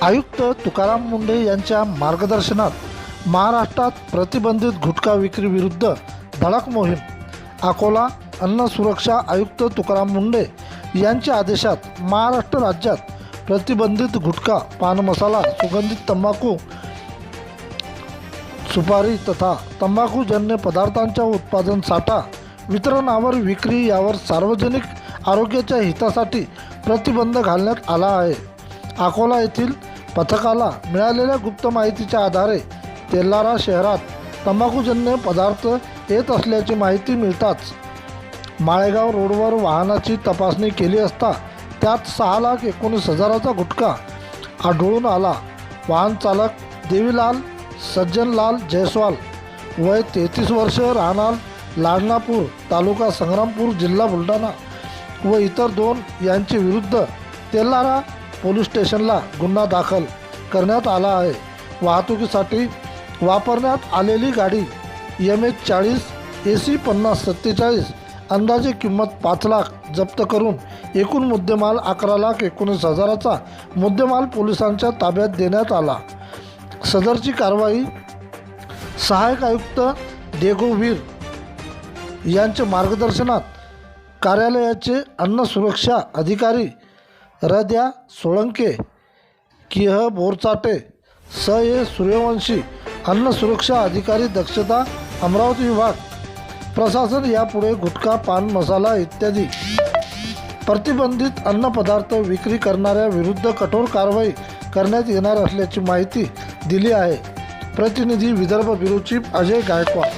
आयुक्त तुकाराम मुंढे यांच्या मार्गदर्शनात महाराष्ट्रात प्रतिबंधित गुटखा विक्री विरुद्ध धडक मोहीम. अकोला अन्न सुरक्षा आयुक्त तुकाराम मुंढे यांच्या आदेशात महाराष्ट्र राज्यात प्रतिबंधित गुटखा, पान मसाला, सुगंधित तंबाखू, सुपारी तथा तंबाखूजन्य पदार्थांच्या उत्पादन, साठा, वितरणावर, विक्री यावर सार्वजनिक आरोग्याच्या हितासाठी प्रतिबंध घालण्यात आला आहे. अकोला येथील पथकाला मिळालेल्या गुप्त माहितीच्या आधारे तेल्हारा शहरात तंबाखूजन्य पदार्थ येत असल्याची माहिती मिळताच माळेगाव रोडवर वाहनाची तपासणी केली असता त्यात 6,19,000चा गुटखा आढळून आला. वाहन चालक देवीलाल सज्जनलाल जयस्वाल, वय 33 वर्ष, राहणार लाडनापूर, तालुका संग्रामपूर, जिल्हा बुलढाणा व इतर 2 यांच्या विरुद्ध तेल्हारा पोलीस स्टेशनला गुन्हा दाखल करण्यात आला आहे. वाहतुकीसाठी वापरण्यात आलेली गाडी MH40 AC 5047 अंदाजे किंमत 5 लाख जप्त करून एकूण मुद्देमाल 11,19,000चा मुद्देमाल पोलिसांच्या ताब्यात देण्यात आला. सदरची कारवाई सहाय्यक आयुक्त देगोवीर यांच्या मार्गदर्शनात कार्यालयाचे अन्न सुरक्षा अधिकारी रद्या सोळंके, किह बोरचाटे, ए सूर्यवंशी, अन्न सुरक्षा अधिकारी दक्षता अमरावती विभाग प्रशासन यापुढे गुटखा, पान मसाला इत्यादी प्रतिबंधित अन्नपदार्थ विक्री करणाऱ्या विरुद्ध कठोर कारवाई करण्यात येणार असल्याची माहिती दिली आहे. प्रतिनिधी विदर्भ ब्युरो चीफ अजय गायकवाड.